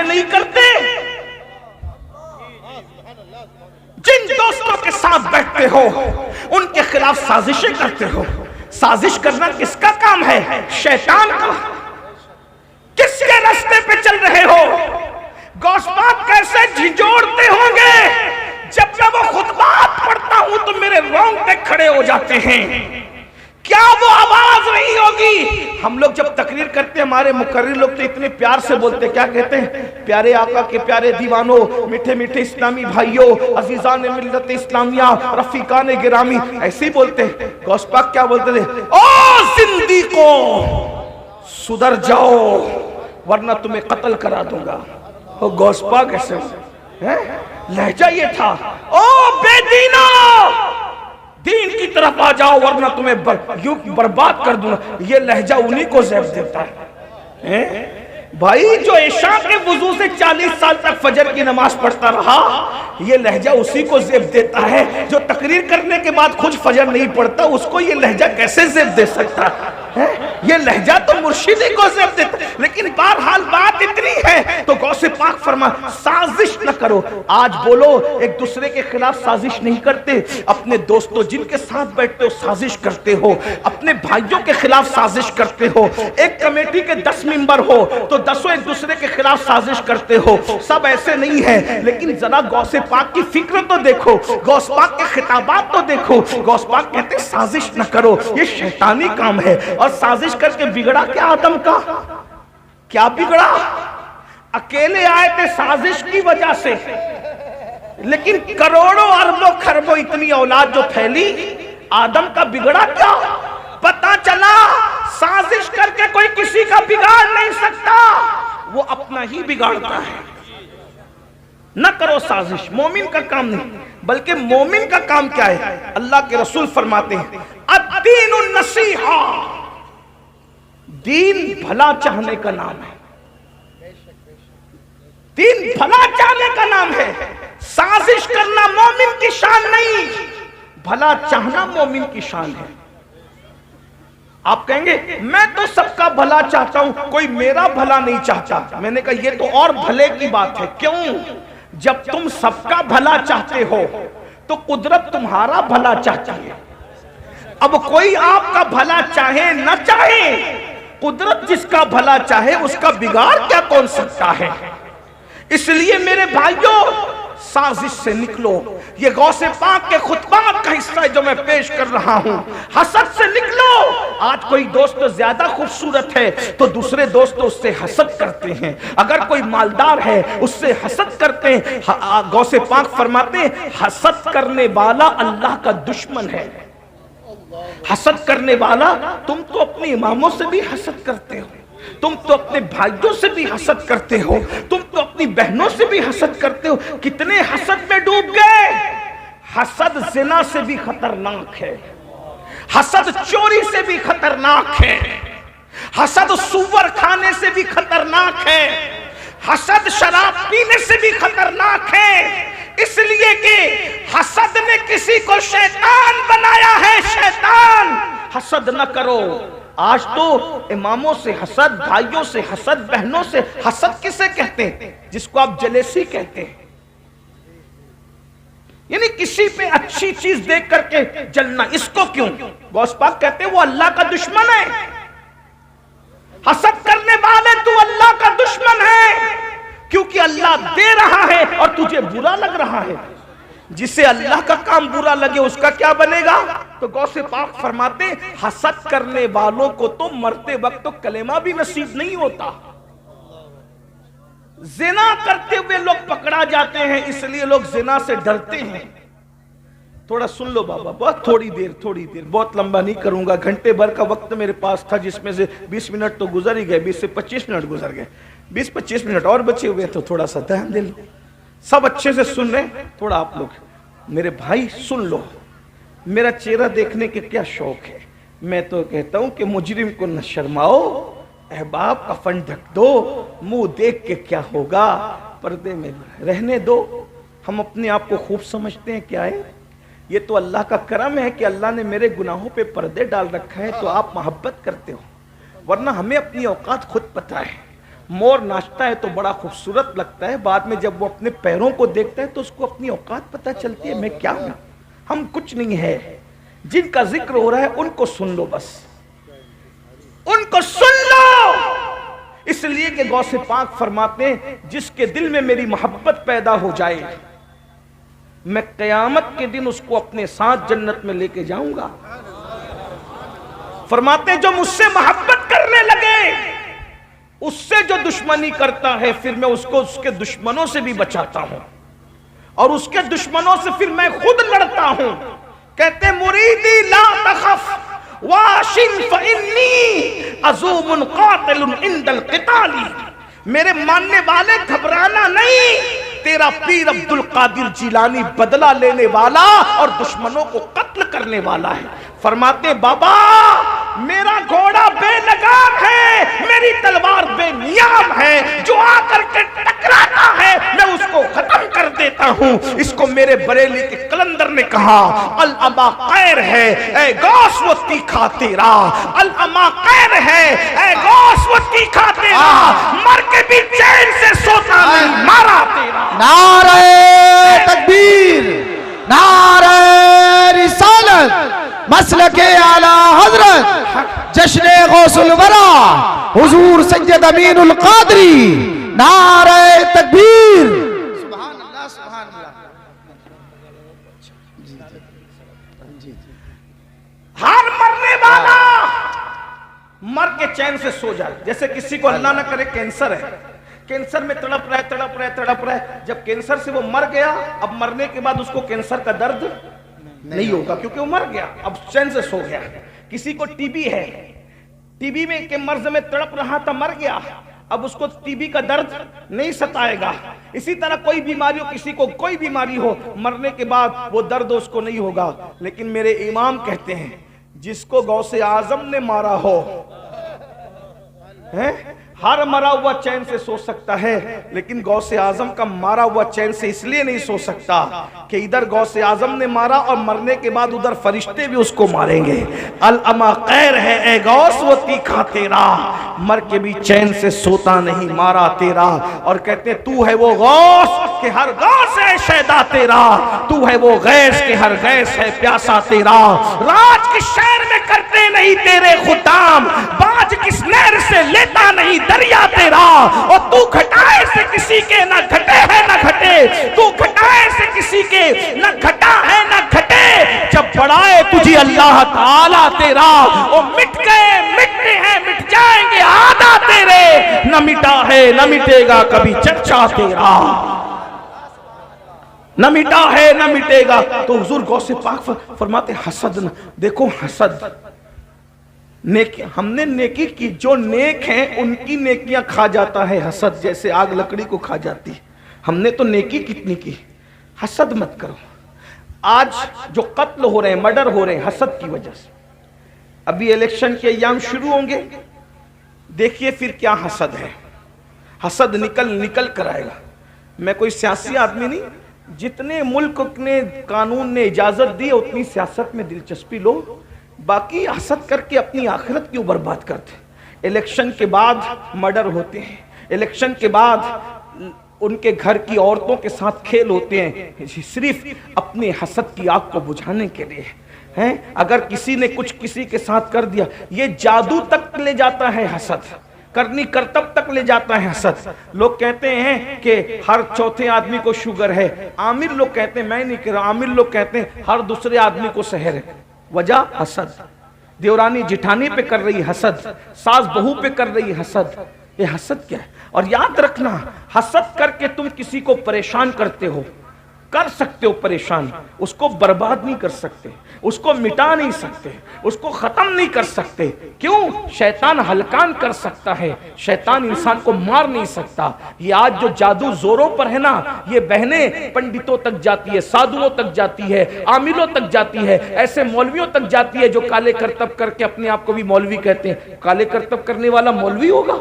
نہیں کرتے؟ جن دوستوں کے ساتھ بیٹھتے ہو ان کے خلاف سازشیں کرتے ہو. سازش کرنا کس کا کام ہے؟ شیطان کا. کس کے راستے پہ چل رہے ہو؟ غوث پاک کیسے جھنجھوڑتے ہوں گے؟ جب میں وہ خطبات پڑھتا ہوں تو میرے رونگٹے کھڑے ہو جاتے ہیں. کیا وہ آواز نہیں ہوگی؟ ہم لوگ جب تقریر کرتے ہیں ہمارے مقرر لوگ تو اتنے پیار سے بولتے، کیا کہتے ہیں؟ پیارے آقا کے پیارے دیوانوں، میٹھے میٹھے اسلامی بھائیوں، عزیزان ملت اسلامیہ، رفیقان گرامی، ایسے ہی بولتے ہیں. غوث پاک کیا بولتے تھے؟ او زندیقو سدھر جاؤ ورنہ تمہیں قتل کرا دوں گا. غوث پاک ایسے لہجہ یہ تھا، او بے دینو دین کی طرف آ جاؤ ورنہ تمہیں برباد کر دوں گا. یہ لہجہ انہی کو زیب دیتا ہے. بھائی جو عشاء کے وضو سے 40 سال تک فجر کی نماز پڑھتا رہا، یہ لہجہ اسی کو زیب دیتا ہے. جو تقریر کرنے کے بعد خود فجر نہیں پڑھتا اس کو یہ لہجہ کیسے زیب دے سکتا ہے؟ یہ لہجہ تو مرشدی کو زیب دیتا ہے. لیکن بہرحال بات اتنی ہے تو غوث پاک فرما سازش نہ کرو. آج بولو ایک دوسرے کے خلاف سازش نہیں کرتے. اپنے دوستوں جن کے ساتھ بیٹھتے ہو سازش کرتے ہو، اپنے بھائیوں کے خلاف سازش کرتے ہو. ایک کمیٹی کے 10 ممبر ہو تو 10 ایک دوسرے کے خلاف سازش کرتے ہو. سب ایسے نہیں ہیں، لیکن ذرا غوث پاک کی فکر تو دیکھو، غوث پاک کے خطابات تو دیکھو. غوث پاک کہتے ہیں سازش نہ کرو، یہ شیطانی کام ہے. اور سازش کر کے بگڑا کیا آدم کا؟ کیا بگڑا؟ اکیلے آئے تھے سازش کی وجہ سے، لیکن کروڑوں اربوں خربوں اتنی اولاد جو پھیلی، آدم کا بگڑا کیا؟ پتا چلا سازش کر کے کوئی کسی کا بگاڑ نہیں سکتا، وہ اپنا ہی بگاڑتا ہے. نہ کرو سازش، مومن کا کام نہیں. بلکہ مومن کا کام کیا ہے؟ اللہ کے رسول فرماتے ہیں الدین النصیحہ، دین بھلا چاہنے کا نام ہے. دین بھلا چاہنے کا نام ہے. سازش کرنا مومن کی شان نہیں، بھلا چاہنا مومن کی شان ہے. آپ کہیں گے میں تو سب کا بھلا چاہتا ہوں، کوئی میرا بھلا نہیں چاہتا. میں نے کہا یہ تو اور بھلے کی بات ہے. کیوں؟ جب تم سب کا بھلا چاہتے ہو تو قدرت تمہارا بھلا چاہتی ہے. اب کوئی آپ کا بھلا چاہے نہ چاہے، قدرت جس کا بھلا چاہے اس کا بگاڑ کیا کون سکتا ہے؟ اس لیے میرے بھائیوں سازش سے نکلو. یہ غوث پاک کے خطبات کا حصہ ہے جو میں پیش کر رہا ہوں. حسد سے نکلو. آج کوئی دوست زیادہ خوبصورت ہے تو دوسرے دوست اس سے حسد کرتے ہیں. اگر کوئی مالدار ہے اس سے حسد کرتے ہیں. غوث پاک فرماتے ہیں حسد کرنے والا اللہ کا دشمن ہے. حسد کرنے والا، تم تو اپنے اماموں سے بھی حسد کرتے ہو، تم تو اپنے بھائیوں سے بھی حسد کرتے ہو، تم تو اپنی بہنوں سے بھی حسد کرتے ہو. کتنے حسد میں ڈوب گئے. حسد زنا سے بھی خطرناک ہے، حسد چوری سے بھی خطرناک ہے، حسد سور کھانے سے بھی خطرناک ہے، حسد شراب پینے سے بھی خطرناک ہے. اس لیے کہ حسد نے کسی کو شیطان بنایا ہے. شیطان. حسد نہ کرو. آج تو اماموں سے حسد، بھائیوں سے حسد، بہنوں سے حسد کسے کہتے ہیں؟ جس کو آپ جلیسی کہتے ہیں. یعنی کسی پہ اچھی چیز دیکھ کر کے جلنا. اس کو کیوں؟ غوث پاک کہتے ہیں وہ اللہ کا دشمن ہے. حسد کرنے والے تو اللہ کا دشمن ہے، کیونکہ اللہ دے رہا ہے اور تجھے برا لگ رہا ہے. جسے اللہ کا کام برا لگے اس کا کیا بنے گا؟ تو غوث پاک فرماتے حسد کرنے والوں کو تو مرتے وقت تو کلمہ بھی نصیب نہیں ہوتا. زنا کرتے ہوئے لوگ پکڑا جاتے ہیں، اس لیے لوگ زنا سے ڈرتے ہیں. تھوڑا سن لو بابا، بہت تھوڑی دیر، بہت لمبا نہیں کروں گا. گھنٹے بھر کا وقت میرے پاس تھا جس میں سے 20 منٹ تو گزر ہی گئے، 20 سے 25 منٹ گزر گئے. 20-25 منٹ اور بچے ہوئے تو تھوڑا سا دھیان دے لو. سب اچھے سے سن رہے ہیں؟ تھوڑا آپ لوگ میرے بھائی سن لو. میرا چہرہ دیکھنے کے کیا شوق ہے. میں تو کہتا ہوں کہ مجرم کو نہ شرماؤ، احباب کفن ڈھک دو، منہ دیکھ کے کیا ہوگا، پردے میں رہنے دو. ہم اپنے آپ کو خوب سمجھتے ہیں کیا ہے؟ یہ تو اللہ کا کرم ہے کہ اللہ نے میرے گناہوں پہ پردے ڈال رکھا ہے تو آپ محبت کرتے ہو، ورنہ ہمیں اپنی اوقات خود پتہ ہے. مور ناچتا ہے تو بڑا خوبصورت لگتا ہے، بعد میں جب وہ اپنے پیروں کو دیکھتا ہے تو اس کو اپنی اوقات پتہ چلتی ہے، میں کیا ہوں، ہم کچھ نہیں ہے۔ جن کا ذکر ہو رہا ہے ان کو سن لو، بس ان کو سن لو، اس لیے کہ غوث پاک فرماتے ہیں جس کے دل میں میری محبت پیدا ہو جائے میں قیامت کے دن اس کو اپنے ساتھ جنت میں لے کے جاؤں گا۔ فرماتے ہیں جو مجھ سے محبت کرنے لگے اس سے جو دشمنی کرتا ہے پھر میں اس کو اس کے دشمنوں سے بھی بچاتا ہوں، اور اس کے دشمنوں سے پھر میں خود لڑتا ہوں۔ کہتے مریدی لا تخف واشن فإنی عزوم قاتل عند القتال، میرے ماننے والے گھبرانا نہیں، تیرا پیر عبدالقادر جیلانی بدلہ لینے والا اور دشمنوں کو قتل کرنے والا ہے۔ فرماتے بابا میرا گھوڑا بے لگام ہے، میری تلوار بے نیام ہے، جو آ کر کے ٹکراتا ہے میں اس کو ختم کر دیتا ہوں۔ اس کو میرے بریلی کے قلندر نے کہا العما خیر ہے اے غوث و تیکھا تیرا، العما خیر ہے اے غوث و تیکھا تیرا، مر کے بھی چین سے سوتا نہیں مارا تیرا۔ نعرہ تکبیر، نعرہ رسالت، مسلک اعلی حضرت جشن غوث الورا حضور سید امین القادری، نعرہ تکبیر۔ سبحان اللہ سبحان اللہ۔ ہر مرنے والا مر کے چین سے سو جائے، جیسے کسی کو اللہ نہ کرے کینسر ہے، کینسر میں تڑپ رہا ہے، جب کینسر سے وہ مر گیا اب مرنے کے بعد اس کو کینسر کا درد نہیں ہوگا کیونکہ وہ مر گیا، اب چین سے سو گیا۔ کسی کو ٹی بی ہے، ٹی بی میں کے مرض میں تڑپ رہا تھا مر گیا، اب اس کو ٹی بی کا درد نہیں ستائے گا۔ اسی طرح کوئی بیماری ہو، کسی کو کوئی بیماری ہو، مرنے کے بعد وہ درد اس کو نہیں ہوگا۔ لیکن میرے امام کہتے ہیں جس کو غوث اعظم نے مارا ہو، ہر مرا ہوا چین سے سو سکتا ہے، لیکن غوث اعظم کا مارا ہوا چین سے اس لیے نہیں سو سکتا کہ ادھر غوث اعظم نے مارا اور مرنے کے بعد ادھر فرشتے بھی اس کو ماریں گے۔ العما خیر ہے اے غوث و تیکھا تیرا، مر کے بھی چین سے سوتا نہیں مارا تیرا۔ اور کہتے ہیں تو ہے وہ غوث کہ ہر غوث ہے شیدا تیرا، تو ہے وہ غیث کہ ہر غیث ہے پیاسا تیرا۔ راج کس شہر میں کرتے نہیں تیرے خدام، باج کس نہر سے لیتا نہیں دریا تیرا، اور تو گھٹائے سے کسی کے نہ گھٹے ہے نہ گھٹے، تو گھٹائے سے کسی کے نہ گھٹا ہے نہ گھٹے، جب بڑھائے تجھے اللہ تعالیٰ تیرا، وہ مٹ گئے مٹتے ہیں مٹ جائیں گے آدھا تیرے، نہ مٹا ہے نہ مٹے گا کبھی چرچا تیرا، نہ مٹا ہے نہ مٹے گا۔ تو حضور غوث پاک فرماتے حسد نہ دیکھو، حسد ہم نے نیکی کی، جو نیک ہیں ان کی نیکیاں کھا جاتا ہے حسد، جیسے آگ لکڑی کو کھا جاتی ہے۔ ہم نے تو نیکی کتنی کی، حسد مت کرو۔ آج جو قتل ہو رہے ہیں، مرڈر ہو رہے ہیں حسد کی وجہ سے۔ ابھی الیکشن کے ایام شروع ہوں گے، دیکھیے پھر کیا حسد ہے، حسد نکل کر آئے گا۔ میں کوئی سیاسی آدمی نہیں، جتنے ملک نے قانون نے اجازت دی اتنی سیاست میں دلچسپی لو، باقی حسد کر کے اپنی آخرت کیوں برباد کرتے ہیں۔ الیکشن کے بعد مرڈر ہوتے ہیں، الیکشن کے بعد ان کے گھر کی عورتوں کے ساتھ کھیل ہوتے ہیں، صرف اپنے حسد کی آگ کو بجھانے کے لیے۔ اگر کسی نے کچھ کسی کے ساتھ کر دیا، یہ جادو تک لے جاتا ہے حسد، کرنی کرتب تک لے جاتا ہے حسد۔ لوگ کہتے ہیں کہ ہر چوتھے آدمی کو شوگر ہے، عامر لوگ کہتے ہیں، میں نہیں کہہ رہا، عامر لوگ کہتے ہیں ہر دوسرے آدمی کو سحر ہے۔ وجہ حسد، دیورانی جٹھانی پہ کر رہی حسد، ساس بہو پہ کر رہی حسد۔ یہ حسد کیا ہے؟ اور یاد رکھنا، حسد کر کے تم کسی کو پریشان کرتے ہو، کر سکتے ہو پریشان، اس کو برباد نہیں کر سکتے، اس کو مٹا نہیں سکتے، اس کو ختم نہیں کر سکتے۔ کیوں؟ شیطان ہلکان کر سکتا ہے، شیطان انسان کو مار نہیں سکتا۔ یہ آج جو جادو زوروں پر ہے نا، یہ بہنیں پنڈتوں تک جاتی ہے، سادھوؤں تک جاتی ہے، عاملوں تک جاتی ہے، ایسے مولویوں تک جاتی ہے جو کالے کرتب کر کے اپنے آپ کو بھی مولوی کہتے ہیں۔ کالے کرتب کرنے والا مولوی ہوگا؟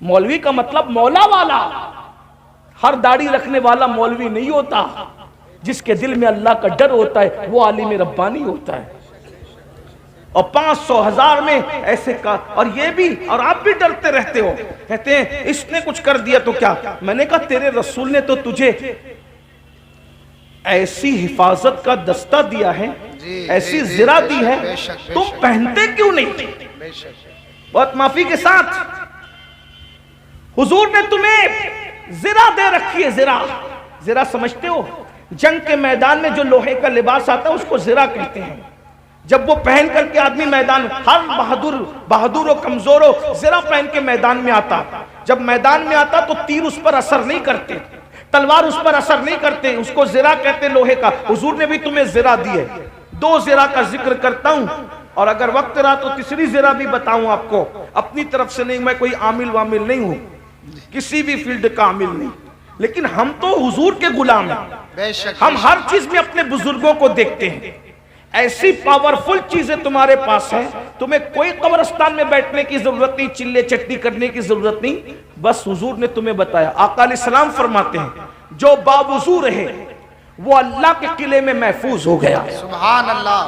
مولوی کا مطلب مولا والا، ہر داڑھی رکھنے والا مولوی نہیں ہوتا۔ جس کے دل میں اللہ کا ڈر ہوتا ہے وہ عالم ربانی ہوتا ہے۔ اور 500,000 میں ایسے کا، اور یہ بھی، اور آپ بھی ڈرتے رہتے ہو، کہتے ہیں اس نے کچھ کر دیا تو کیا؟ میں نے کہا تیرے رسول نے تو تجھے ایسی حفاظت کا دستہ دیا ہے، ایسی زرہ دی ہے، تم پہنتے کیوں نہیں؟ بہت معافی کے ساتھ حضور نے تمہیں زرہ دے رکھی ہے۔ زرہ سمجھتے ہو؟ جنگ کے میدان میں جو لوہے کا لباس آتا ہے اس کو زرہ کہتے ہیں۔ جب وہ پہن کر کے آدمی میدان، ہر بہادر و کمزور و زرہ پہن کے میدان میں آتا، جب میدان میں آتا تو تیر اس پر اثر نہیں کرتے، تلوار اس پر اثر نہیں کرتے، اس کو زرہ کہتے لوہے کا۔ حضور نے بھی تمہیں زرہ دی ہے۔ 2 زرہ کا ذکر کرتا ہوں، اور اگر وقت رہا تو تیسری زرہ بھی بتاؤں آپ کو، اپنی طرف سے نہیں، میں کوئی عامل وامل نہیں ہوں، کسی بھی فیلڈ کا عامل نہیں، لیکن ہم تو حضور کے غلام ہیں، ہم ہر چیز میں اپنے بزرگوں کو دیکھتے ہیں۔ ایسی پاورفل چیزیں تمہارے پاس ہیں، تمہیں کوئی قبرستان میں بیٹھنے کی ضرورت نہیں، چلے چٹنی کرنے کی ضرورت نہیں، بس حضور نے تمہیں بتایا۔ آقا علیہ السلام فرماتے ہیں جو باوضو رہے وہ اللہ کے قلعے میں محفوظ ہو گیا۔ سبحان اللہ۔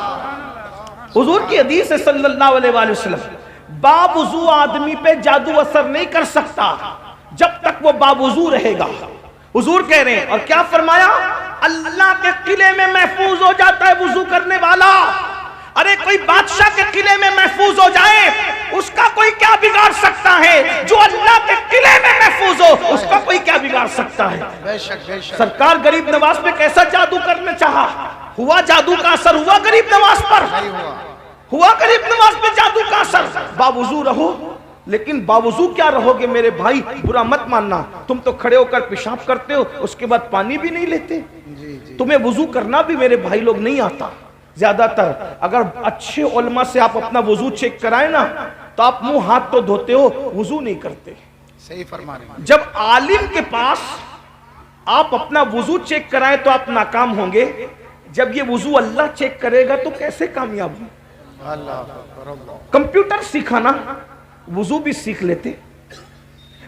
حضور کی حدیث ہے صلی اللہ علیہ وآلہ وسلم، باوضو آدمی پہ جادو اثر نہیں کر سکتا جب تک وہ باوضو رہے گا۔ حضور کہہ رہے ہیں، اور کیا فرمایا؟ اللہ کے قلعے میں محفوظ ہو جاتا ہے وضو کرنے والا۔ ارے کوئی بادشاہ کے قلعے میں محفوظ ہو جائے، اس کا کوئی کیا بگاڑ سکتا ہے؟ جو اللہ کے قلعے میں محفوظ ہو اس کا کوئی کیا بگاڑ سکتا ہے؟ بے شک بے شک۔ سرکار غریب نواز پہ کیسا جادو کرنا چاہا، ہوا جادو کا اثر ہوا غریب نواز پر، ہوا غریب نواز پہ جادو کا اثر۔ باوضو رہو، لیکن باوضو کیا رہو گے میرے بھائی؟ برا مت ماننا، تم تو کھڑے ہو کر پیشاب کرتے ہو، اس کے بعد پانی بھی نہیں لیتے۔ تمہیں وضو کرنا بھی میرے بھائی لوگ نہیں آتا زیادہ تر۔ اگر اچھے علماء سے آپ اپنا وضو چیک کرائیں نا تو آپ منہ ہاتھ تو دھوتے ہو، وضو نہیں کرتے۔ صحیح فرما رہے ہیں۔ جب عالم کے پاس آپ اپنا وضو چیک کرائیں تو آپ ناکام ہوں گے، جب یہ وضو اللہ چیک کرے گا تو کیسے کامیاب ہوں؟ کمپیوٹر سیکھانا وضو بھی سیکھ لیتے،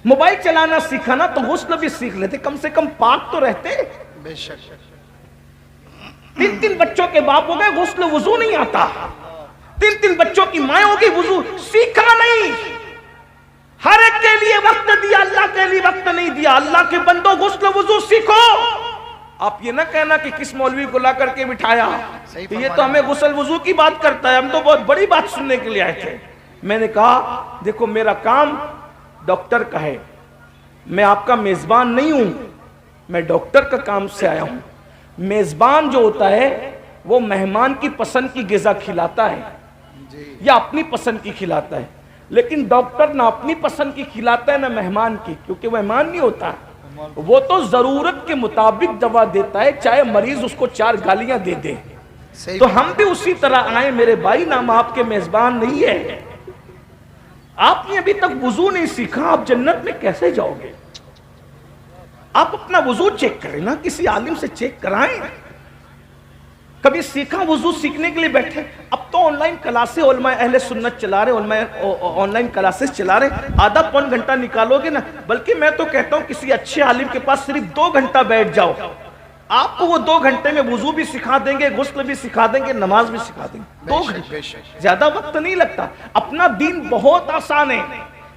موبائل چلانا سیکھانا تو غسل بھی سیکھ لیتے، کم سے کم پاک تو رہتے۔ بے شک۔ 3 بچوں کے باپ ہو گئے، غسل وضو نہیں آتا۔ 3 بچوں کی مائیں ہوگی، وضو سیکھا نہیں۔ ہر ایک کے لیے وقت دیا، اللہ کے لیے وقت نہیں دیا۔ اللہ کے بندوں غسل وضو سیکھو۔ آپ یہ نہ کہنا کہ کس مولوی کو لا کر کے بٹھایا، یہ تو ہمیں غسل وضو کی بات کرتا ہے، ہم تو بہت بڑی بات سننے کے لیے آئے تھے۔ میں نے کہا دیکھو میرا کام ڈاکٹر کا ہے، میں آپ کا میزبان نہیں ہوں، میں ڈاکٹر کا کام سے آیا ہوں۔ میزبان جو ہوتا ہے وہ مہمان کی پسند کی غذا کھلاتا ہے یا اپنی پسند کی کھلاتا ہے، لیکن ڈاکٹر نہ اپنی پسند کی کھلاتا ہے نہ مہمان کی، کیونکہ مہمان نہیں ہوتا، وہ تو ضرورت کے مطابق دوا دیتا ہے، چاہے مریض اس کو 4 گالیاں دے دے۔ تو ہم بھی اسی طرح آئیں میرے بھائی، نام آپ کے میزبان نہیں ہے۔ آپ نے ابھی تک وضو نہیں سیکھا، آپ جنت میں کیسے جاؤ گے؟ آپ اپنا وضو چیک کریں نا، کسی عالم سے چیک کرائیں۔ کبھی سیکھا وضو سیکھنے کے لیے بیٹھے؟ اب تو آن لائن کلاسیں علماء اہل سنت چلا رہے، علماء آن لائن کلاسز چلا رہے، آدھا پون گھنٹہ نکالو گے نا، بلکہ میں تو کہتا ہوں کسی اچھے عالم کے پاس صرف 2 گھنٹہ بیٹھ جاؤ، آپ کو وہ 2 گھنٹے میں وضو بھی سکھا دیں گے، غسل بھی سکھا دیں گے، نماز بھی سکھا دیں گے۔ 2 گھنٹے، زیادہ وقت نہیں لگتا۔ اپنا دین بہت آسان ہے۔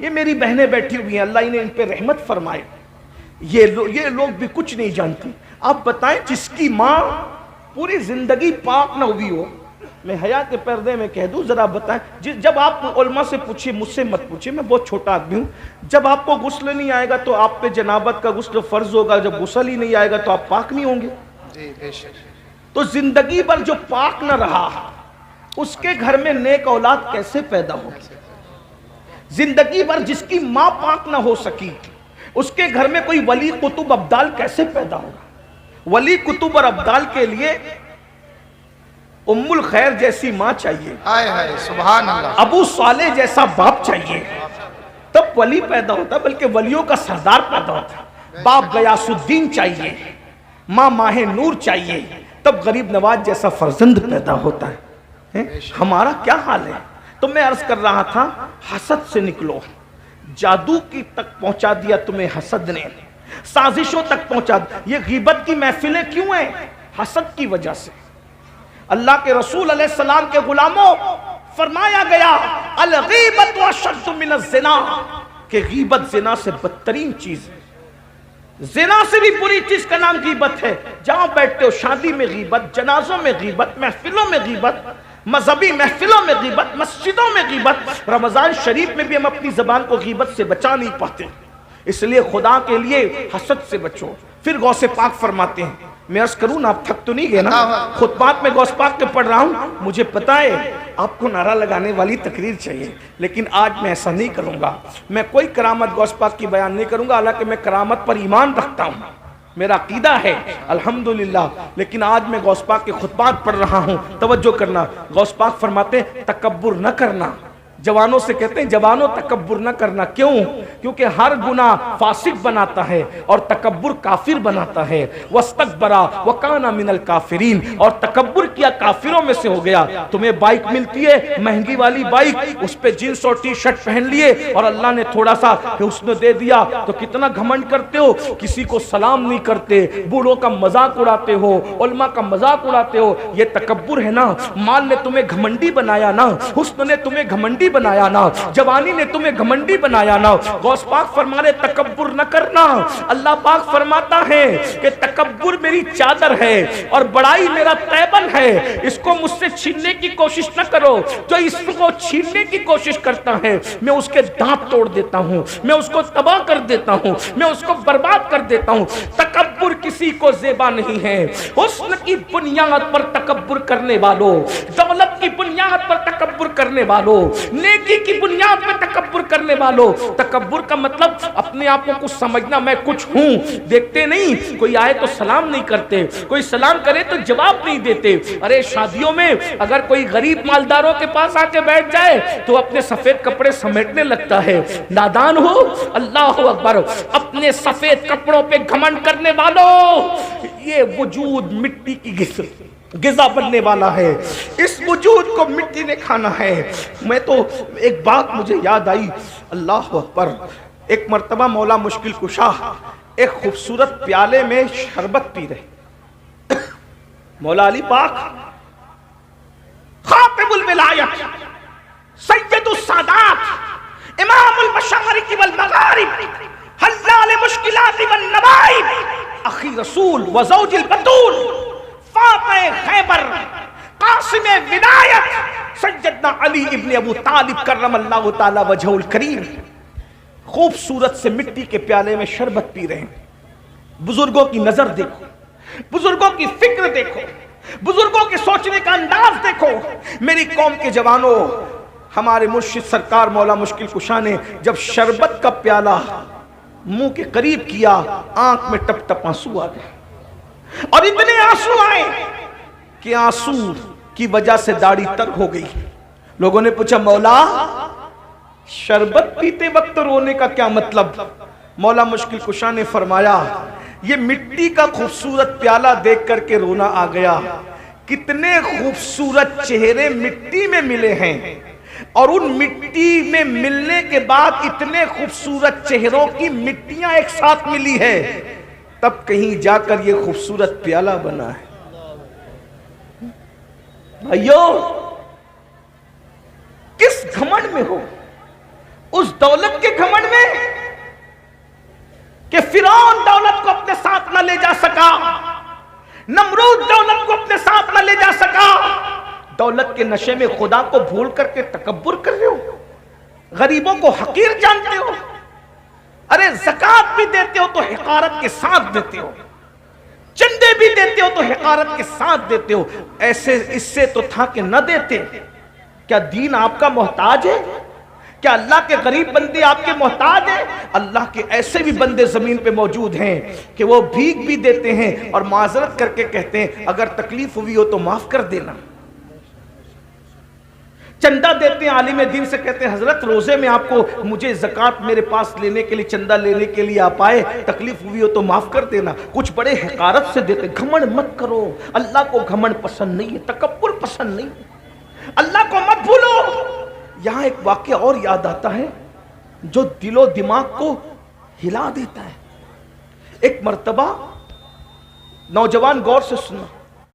یہ میری بہنیں بیٹھی ہوئی ہیں، اللہ انہیں ان پہ رحمت فرمائے، یہ لوگ بھی کچھ نہیں جانتی۔ آپ بتائیں جس کی ماں پوری زندگی پاک نہ ہوئی ہو، میں حیا کے پردے میں کہہ دوں، ذرا بتائیں، جب آپ علماء سے پوچھیں، مجھ سے مت پوچھیں، میں بہت چھوٹا آدمی ہوں، جب آپ کو غسل نہیں آئے گا تو آپ پہ جنابت کا غسل فرض ہوگا، جب غسل ہی نہیں آئے گا تو آپ پاک نہیں ہوں گے۔ تو زندگی بھر جو پاک نہ رہا اس کے گھر میں نیک اولاد کیسے پیدا ہوگی؟ زندگی بھر جس کی ماں پاک نہ ہو سکی اس کے گھر میں کوئی ولی قطب ابدال کیسے پیدا ہوگا؟ ولی قطب اور ابدال کے لیے ام الخیر جیسی ماں چاہیے، سبحان اللہ، ابو صالح جیسا باپ چاہیے، تب ولی پیدا ہوتا، بلکہ ولیوں کا سردار پیدا ہوتا۔ باپ غیاث الدین چاہیے، ماں ماہ نور چاہیے، تب غریب نواز جیسا فرزند پیدا ہوتا ہے۔ ہمارا کیا حال ہے؟ تو میں عرض کر رہا تھا، حسد سے نکلو۔ جادو کی تک پہنچا دیا تمہیں حسد نے، سازشوں تک پہنچا دیا۔ یہ غیبت کی محفلیں کیوں ہیں؟ حسد کی وجہ سے۔ اللہ کے رسول علیہ السلام کے غلاموں، فرمایا گیا الغیبت اشد من الزنا کہ غیبت زنا سے بدترین چیز ہے. زنا سے بھی بری چیز کا نام غیبت ہے. جہاں بیٹھتے ہو شادی میں غیبت، جنازوں میں غیبت، محفلوں میں غیبت، مذہبی محفلوں میں غیبت، مسجدوں میں غیبت. رمضان شریف میں بھی ہم اپنی زبان کو غیبت سے بچا نہیں پاتے. اس لیے خدا کے لیے حسد سے بچو. پھر غوث پاک فرماتے ہیں، میں عرض کروں نا آپ تھک تو نہیں گئے نا؟ خطبات میں غوث پاک کے پڑھ رہا ہوں. مجھے پتا ہے آپ کو نعرہ لگانے والی تقریر چاہیے، لیکن آج میں ایسا نہیں کروں گا. میں کوئی کرامت غوث پاک کی بیان نہیں کروں گا، حالانکہ میں کرامت پر ایمان رکھتا ہوں، میرا عقیدہ ہے الحمدللہ. لیکن آج میں غوث پاک کے خطبات پڑھ رہا ہوں. توجہ کرنا. غوث پاک فرماتے ہیں تکبر نہ کرنا. جوانوں سے کہتے ہیں جوانوں تکبر نہ کرنا. کیوں؟ کیونکہ ہر گناہ فاسق بناتا ہے اور تکبر کافر بناتا ہے. وَاسْتَكْبَرَ وَكَانَ مِنَ الْكَافِرِينَ، اور تکبر کیا کافروں میں سے ہو گیا. تمہیں بائک ملتی ہے مہنگی والی بائک، اس پہ جینس اور ٹی شرٹ پہن لیے اور اللہ نے تھوڑا سا حسن دے دیا تو کتنا گھمنڈ کرتے ہو. کسی کو سلام نہیں کرتے، بوڑھوں کا مذاق اڑاتے ہو، علماء کا مذاق اڑاتے ہو. یہ تکبر ہے نا. مال نے تمہیں گھمنڈی بنایا نا، حسن نے تمہیں گھمنڈی بنایا نا، جوانی نے تمہیں گھمنڈی بنایا نا. غوث پاک فرمانے تکبر نہ کرنا. اللہ پاک فرماتا ہے کہ تکبر میری چادر ہے اور بڑائی میرا تیبن ہے، اس کو مجھ سے چھیننے کی کوشش نہ کرو. جو اس کو چھیننے کی کوشش کرتا ہے میں اس کے دانت توڑ دیتا ہوں، میں اس کو تباہ کر دیتا ہوں، میں اس کو برباد کر دیتا ہوں. تکبر کسی کو زیبا نہیں ہے. حسن کی بنیاد پر تکبر کرنے والوں، دولت کی بنیاد پر تکبر کرنے والوں، نیکی کی بنیاد پر تکبر کرنے والوں. تکبر کا مطلب اپنے آپ کو کچھ سمجھنا، میں کچھ ہوں. دیکھتے نہیں کوئی آئے تو سلام نہیں کرتے، کوئی سلام کرے تو جواب نہیں دیتے. ارے شادیوں میں اگر کوئی غریب مالداروں کے پاس آ کے بیٹھ جائے تو اپنے سفید کپڑے سمیٹنے لگتا ہے. نادان ہو. اللہ اکبر. اپنے سفید کپڑوں پہ گھمنڈ کرنے والوں، یہ وجود مٹی کی غذا بننے والا ہے. اس وجود کو مٹی نے کھانا ہے. میں تو ایک بات مجھے یاد آئی، اللہ اکبر. ایک مرتبہ مولا مشکل کشا ایک خوبصورت پیالے میں شربت پی رہے. مولا علی پاک خاتم الولایت، سید السادات، امام المشارق والمغارب، حلال مشکلات والنوائب، اخی رسول و زوج البتول، فاتح خیبر، قاسم ولایت، سیدنا علی ابن ابو طالب کرم اللہ تعالی وجہہ الکریم خوبصورت سے مٹی کے پیالے میں شربت پی رہے ہیں. بزرگوں کی نظر دیکھو، بزرگوں کی فکر دیکھو، بزرگوں کے سوچنے کا انداز دیکھو. میری قوم کے جوانوں، ہمارے مرشد سرکار مولا مشکل کشا نے جب شربت کا پیالہ منہ کے قریب کیا، آنکھ میں ٹپ ٹپ آنسو آ گئے. اور اتنے آنسو آئے کہ آنسو کی وجہ سے داڑھی تر ہو گئی. لوگوں نے پوچھا مولا شربت پیتے وقت رونے کا کیا مطلب؟ مولا مشکل کشا نے فرمایا یہ مٹی کا خوبصورت پیالہ دیکھ کر کے رونا آ گیا. کتنے خوبصورت چہرے مٹی میں ملے ہیں اور ان مٹی میں ملنے کے بعد اتنے خوبصورت چہروں کی مٹیاں ایک ساتھ ملی ہے، تب کہیں جا کر یہ خوبصورت پیالہ بنا ہے. بھائیو کس گھمنڈ میں ہو؟ اس دولت کے گھمنڈ میں کہ فرعون دولت کو اپنے ساتھ نہ لے جا سکا، نمرود دولت کو اپنے ساتھ نہ لے جا سکا. دولت کے نشے میں خدا کو بھول کر کے تکبر کر رہے ہو، غریبوں کو حقیر جانتے ہو. ارے زکوٰۃ بھی دیتے ہو تو حقارت کے ساتھ دیتے ہو، چندے بھی دیتے ہو تو حقارت کے ساتھ دیتے ہو. ایسے اس سے تو تھا کہ نہ دیتے. کیا دین آپ کا محتاج ہے؟ کیا اللہ کے غریب بندے آپ کے محتاج ہیں؟ اللہ کے ایسے بھی بندے زمین پہ موجود ہیں کہ وہ بھیک بھی دیتے ہیں اور معذرت کر کے کہتے ہیں اگر تکلیف ہوئی ہو تو معاف کر دینا. چندہ دیتے ہیں، عالم دین سے کہتے ہیں حضرت روزے میں آپ کو مجھے زکوٰۃ میرے پاس لینے کے لیے، چندہ لینے کے لیے آپ آئے، تکلیف ہوئی ہو تو معاف کر دینا. کچھ بڑے حقارت سے دیتے. گھمنڈ مت کرو. اللہ کو گھمنڈ پسند نہیں ہے، تکبر پسند نہیں ہے. اللہ کو مت بھولو. یہاں ایک واقعہ اور یاد آتا ہے جو دل و دماغ کو ہلا دیتا ہے. ایک مرتبہ نوجوان غور سے سننا،